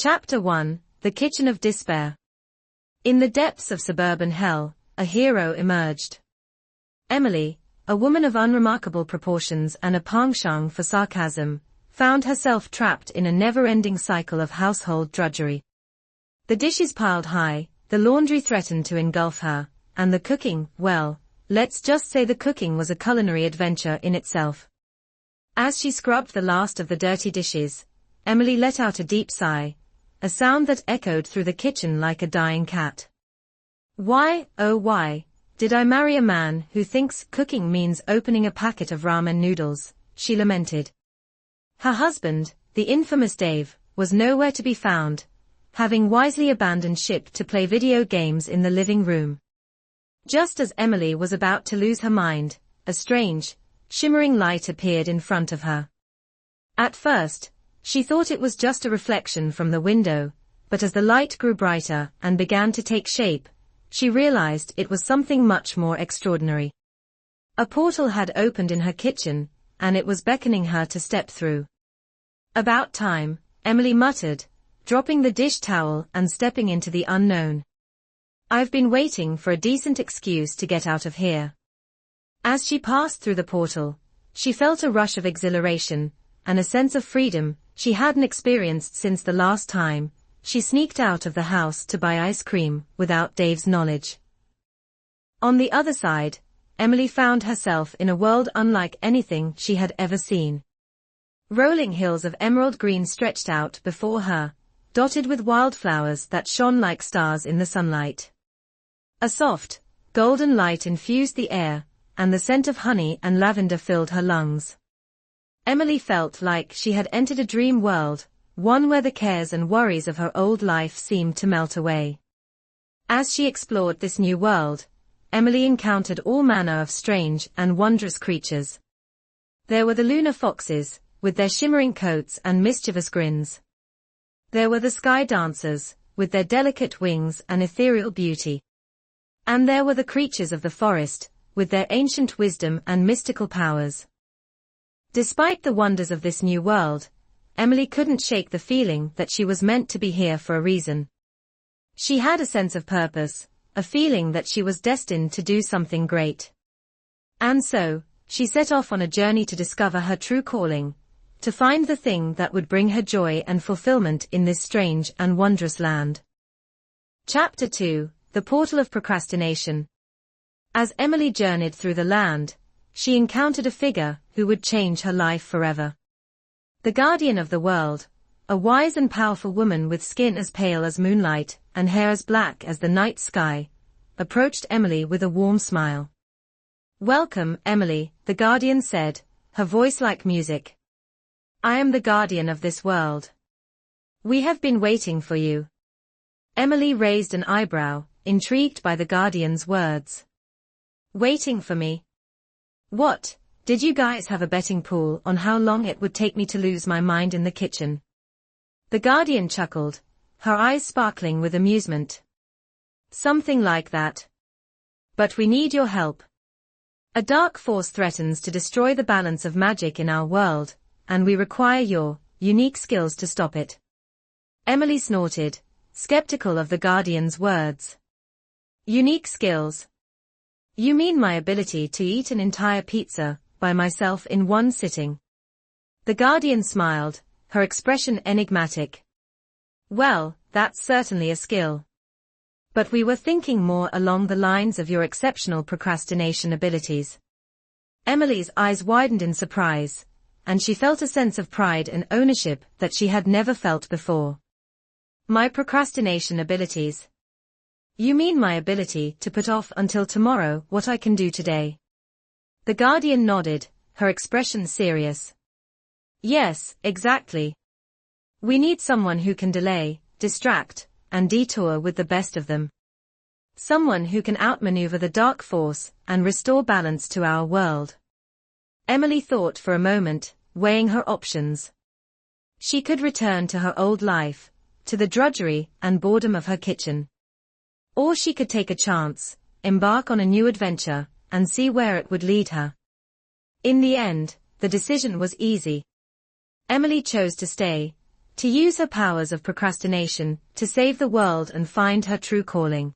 Chapter 1, The Kitchen of Despair. In the depths of suburban hell, a hero emerged. Emily, a woman of unremarkable proportions and a penchant for sarcasm, found herself trapped in a never-ending cycle of household drudgery. The dishes piled high, the laundry threatened to engulf her, and the cooking, well, let's just say the cooking was a culinary adventure in itself. As she scrubbed the last of the dirty dishes, Emily let out a deep sigh, a sound that echoed through the kitchen like a dying cat. Why, oh why, did I marry a man who thinks cooking means opening a packet of ramen noodles, she lamented. Her husband, the infamous Dave, was nowhere to be found, having wisely abandoned ship to play video games in the living room. Just as Emily was about to lose her mind, a strange, shimmering light appeared in front of her. At first, she thought it was just a reflection from the window, but as the light grew brighter and began to take shape, she realized it was something much more extraordinary. A portal had opened in her kitchen, and it was beckoning her to step through. About time, Emily muttered, dropping the dish towel and stepping into the unknown. I've been waiting for a decent excuse to get out of here. As she passed through the portal, she felt a rush of exhilaration, and a sense of freedom she hadn't experienced since the last time she sneaked out of the house to buy ice cream without Dave's knowledge. On the other side, Emily found herself in a world unlike anything she had ever seen. Rolling hills of emerald green stretched out before her, dotted with wildflowers that shone like stars in the sunlight. A soft, golden light infused the air, and the scent of honey and lavender filled her lungs. Emily felt like she had entered a dream world, one where the cares and worries of her old life seemed to melt away. As she explored this new world, Emily encountered all manner of strange and wondrous creatures. There were the lunar foxes, with their shimmering coats and mischievous grins. There were the sky dancers, with their delicate wings and ethereal beauty. And there were the creatures of the forest, with their ancient wisdom and mystical powers. Despite the wonders of this new world, Emily couldn't shake the feeling that she was meant to be here for a reason. She had a sense of purpose, a feeling that she was destined to do something great. And so, she set off on a journey to discover her true calling, to find the thing that would bring her joy and fulfillment in this strange and wondrous land. Chapter 2, The Portal of Procrastination. As Emily journeyed through the land, she encountered a figure who would change her life forever. The guardian of the world, a wise and powerful woman with skin as pale as moonlight and hair as black as the night sky, approached Emily with a warm smile. Welcome, Emily, the guardian said, her voice like music. I am the guardian of this world. We have been waiting for you. Emily raised an eyebrow, intrigued by the guardian's words. Waiting for me? What, did you guys have a betting pool on how long it would take me to lose my mind in the kitchen? The guardian chuckled, her eyes sparkling with amusement. Something like that. But we need your help. A dark force threatens to destroy the balance of magic in our world, and we require your unique skills to stop it. Emily snorted, skeptical of the guardian's words. Unique skills? You mean my ability to eat an entire pizza by myself in one sitting? The guardian smiled, her expression enigmatic. Well, that's certainly a skill. But we were thinking more along the lines of your exceptional procrastination abilities. Emily's eyes widened in surprise, and she felt a sense of pride and ownership that she had never felt before. My procrastination abilities? You mean my ability to put off until tomorrow what I can do today? The guardian nodded, her expression serious. Yes, exactly. We need someone who can delay, distract, and detour with the best of them. Someone who can outmaneuver the dark force and restore balance to our world. Emily thought for a moment, weighing her options. She could return to her old life, to the drudgery and boredom of her kitchen. Or she could take a chance, embark on a new adventure, and see where it would lead her. In the end, the decision was easy. Emily chose to stay, to use her powers of procrastination to save the world and find her true calling.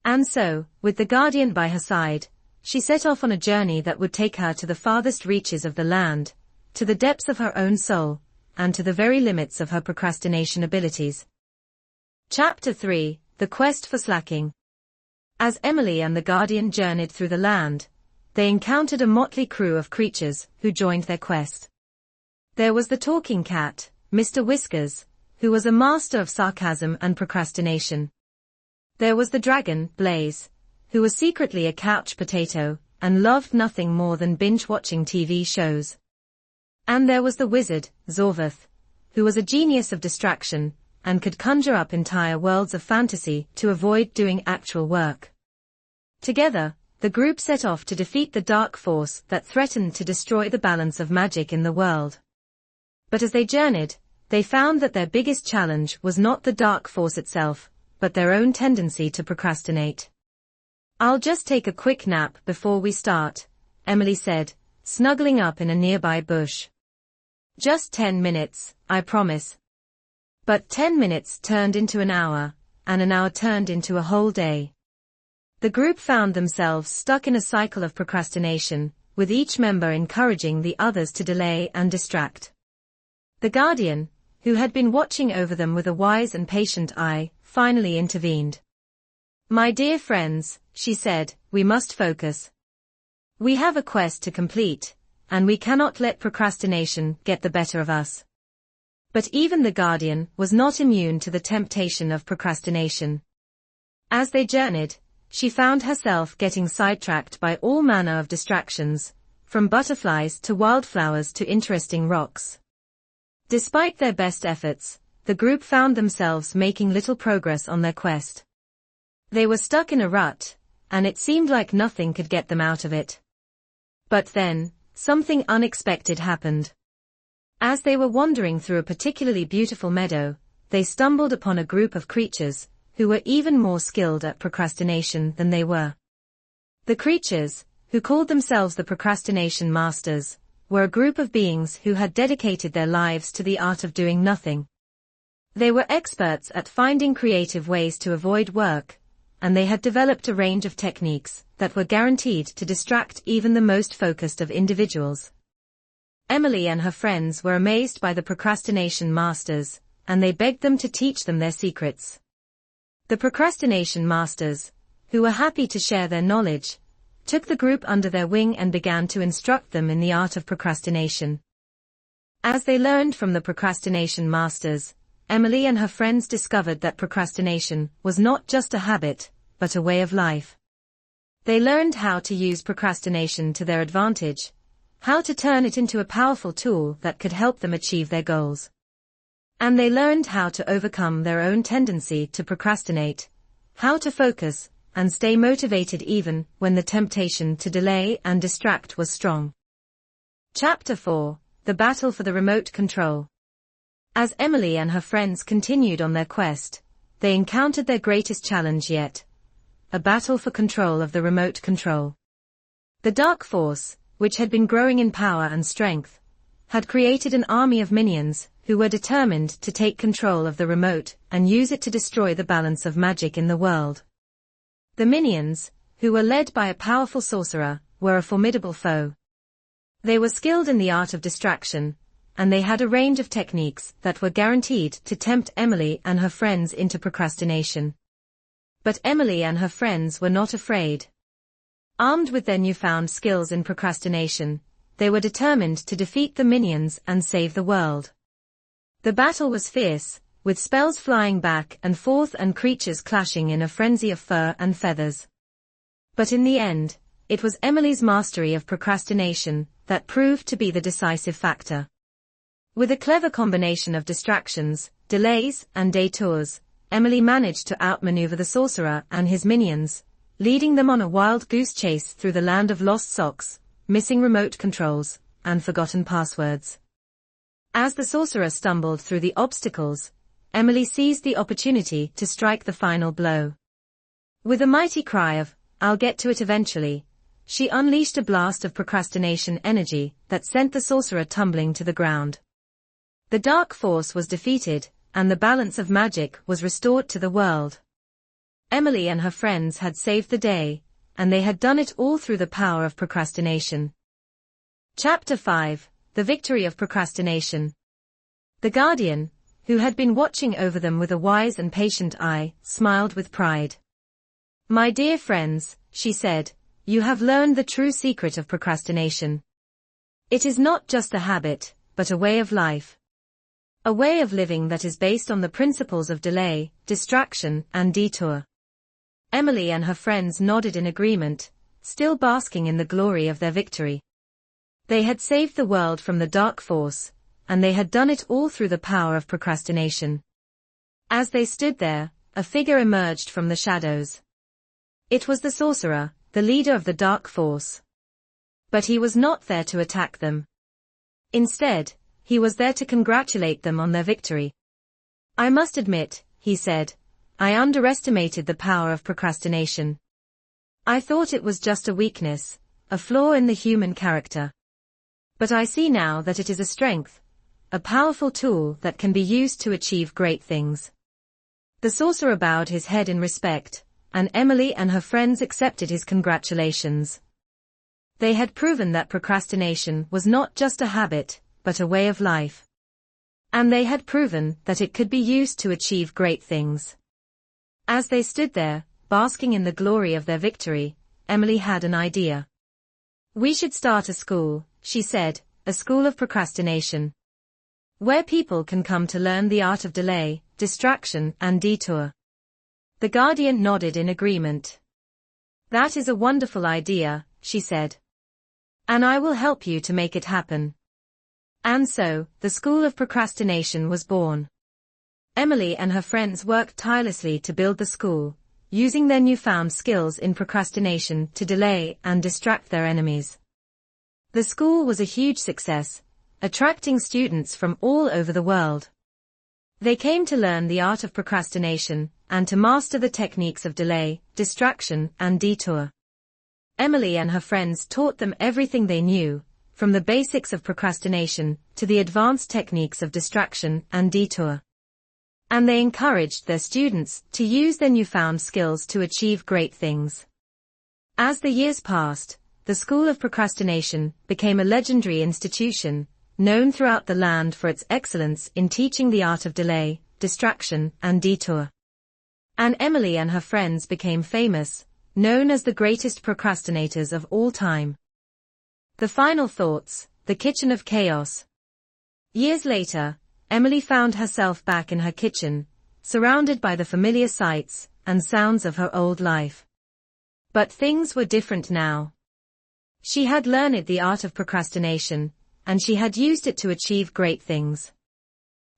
And so, with the guardian by her side, she set off on a journey that would take her to the farthest reaches of the land, to the depths of her own soul, and to the very limits of her procrastination abilities. Chapter 3: The Quest for Slacking. As Emily and the guardian journeyed through the land, they encountered a motley crew of creatures who joined their quest. There was the talking cat, Mr. Whiskers, who was a master of sarcasm and procrastination. There was the dragon, Blaze, who was secretly a couch potato and loved nothing more than binge-watching TV shows. And there was the wizard, Zorvath, who was a genius of distraction and could conjure up entire worlds of fantasy to avoid doing actual work. Together, the group set off to defeat the dark force that threatened to destroy the balance of magic in the world. But as they journeyed, they found that their biggest challenge was not the dark force itself, but their own tendency to procrastinate. "I'll just take a quick nap before we start," Emily said, snuggling up in a nearby bush. "Just 10 minutes, I promise." But 10 minutes turned into an hour, and an hour turned into a whole day. The group found themselves stuck in a cycle of procrastination, with each member encouraging the others to delay and distract. The guardian, who had been watching over them with a wise and patient eye, finally intervened. "My dear friends," she said, "we must focus. We have a quest to complete, and we cannot let procrastination get the better of us." But even the guardian was not immune to the temptation of procrastination. As they journeyed, she found herself getting sidetracked by all manner of distractions, from butterflies to wildflowers to interesting rocks. Despite their best efforts, the group found themselves making little progress on their quest. They were stuck in a rut, and it seemed like nothing could get them out of it. But then, something unexpected happened. As they were wandering through a particularly beautiful meadow, they stumbled upon a group of creatures who were even more skilled at procrastination than they were. The creatures, who called themselves the Procrastination Masters, were a group of beings who had dedicated their lives to the art of doing nothing. They were experts at finding creative ways to avoid work, and they had developed a range of techniques that were guaranteed to distract even the most focused of individuals. Emily and her friends were amazed by the Procrastination Masters, and they begged them to teach them their secrets. The Procrastination Masters, who were happy to share their knowledge, took the group under their wing and began to instruct them in the art of procrastination. As they learned from the Procrastination Masters, Emily and her friends discovered that procrastination was not just a habit, but a way of life. They learned how to use procrastination to their advantage, how to turn it into a powerful tool that could help them achieve their goals. And they learned how to overcome their own tendency to procrastinate, how to focus, and stay motivated even when the temptation to delay and distract was strong. Chapter 4: The Battle for the Remote Control. As Emily and her friends continued on their quest, they encountered their greatest challenge yet: a battle for control of the remote control. The dark force, which had been growing in power and strength, had created an army of minions who were determined to take control of the remote and use it to destroy the balance of magic in the world. The minions, who were led by a powerful sorcerer, were a formidable foe. They were skilled in the art of distraction, and they had a range of techniques that were guaranteed to tempt Emily and her friends into procrastination. But Emily and her friends were not afraid. Armed with their newfound skills in procrastination, they were determined to defeat the minions and save the world. The battle was fierce, with spells flying back and forth and creatures clashing in a frenzy of fur and feathers. But in the end, it was Emily's mastery of procrastination that proved to be the decisive factor. With a clever combination of distractions, delays, and detours, Emily managed to outmaneuver the sorcerer and his minions, leading them on a wild goose chase through the land of lost socks, missing remote controls, and forgotten passwords. As the sorcerer stumbled through the obstacles, Emily seized the opportunity to strike the final blow. With a mighty cry of, "I'll get to it eventually," she unleashed a blast of procrastination energy that sent the sorcerer tumbling to the ground. The dark force was defeated, and the balance of magic was restored to the world. Emily and her friends had saved the day, and they had done it all through the power of procrastination. Chapter 5: The Victory of Procrastination. The Guardian, who had been watching over them with a wise and patient eye, smiled with pride. "My dear friends," she said, "you have learned the true secret of procrastination. It is not just a habit, but a way of life. A way of living that is based on the principles of delay, distraction, and detour." Emily and her friends nodded in agreement, still basking in the glory of their victory. They had saved the world from the dark force, and they had done it all through the power of procrastination. As they stood there, a figure emerged from the shadows. It was the sorcerer, the leader of the dark force. But he was not there to attack them. Instead, he was there to congratulate them on their victory. "I must admit," he said, "I underestimated the power of procrastination. I thought it was just a weakness, a flaw in the human character. But I see now that it is a strength, a powerful tool that can be used to achieve great things." The sorcerer bowed his head in respect, and Emily and her friends accepted his congratulations. They had proven that procrastination was not just a habit, but a way of life. And they had proven that it could be used to achieve great things. As they stood there, basking in the glory of their victory, Emily had an idea. "We should start a school," she said, "a school of procrastination, where people can come to learn the art of delay, distraction, and detour." The Guardian nodded in agreement. "That is a wonderful idea," she said. "And I will help you to make it happen." And so, the School of Procrastination was born. Emily and her friends worked tirelessly to build the school, using their newfound skills in procrastination to delay and distract their enemies. The school was a huge success, attracting students from all over the world. They came to learn the art of procrastination, and to master the techniques of delay, distraction, and detour. Emily and her friends taught them everything they knew, from the basics of procrastination to the advanced techniques of distraction and detour. And they encouraged their students to use their newfound skills to achieve great things. As the years passed, the School of Procrastination became a legendary institution, known throughout the land for its excellence in teaching the art of delay, distraction, and detour. And Emily and her friends became famous, known as the greatest procrastinators of all time. The final thoughts: the kitchen of chaos. Years later, Emily found herself back in her kitchen, surrounded by the familiar sights and sounds of her old life. But things were different now. She had learned the art of procrastination, and she had used it to achieve great things.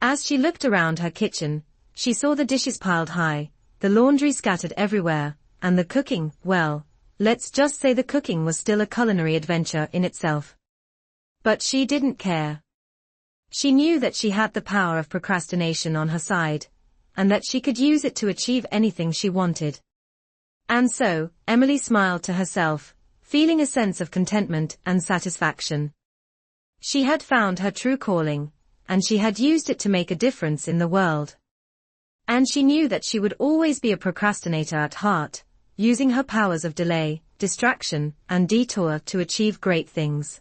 As she looked around her kitchen, she saw the dishes piled high, the laundry scattered everywhere, and the cooking, well, let's just say the cooking was still a culinary adventure in itself. But she didn't care. She knew that she had the power of procrastination on her side, and that she could use it to achieve anything she wanted. And so, Emily smiled to herself, feeling a sense of contentment and satisfaction. She had found her true calling, and she had used it to make a difference in the world. And she knew that she would always be a procrastinator at heart, using her powers of delay, distraction, and detour to achieve great things.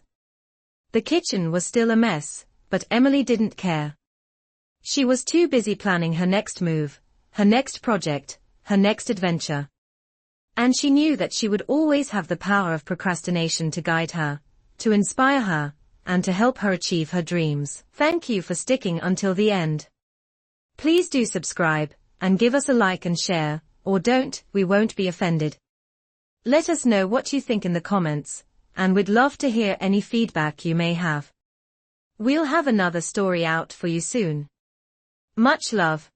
The kitchen was still a mess, but Emily didn't care. She was too busy planning her next move, her next project, her next adventure. And she knew that she would always have the power of procrastination to guide her, to inspire her, and to help her achieve her dreams. Thank you for sticking until the end. Please do subscribe, and give us a like and share, or don't, we won't be offended. Let us know what you think in the comments, and we'd love to hear any feedback you may have. We'll have another story out for you soon. Much love.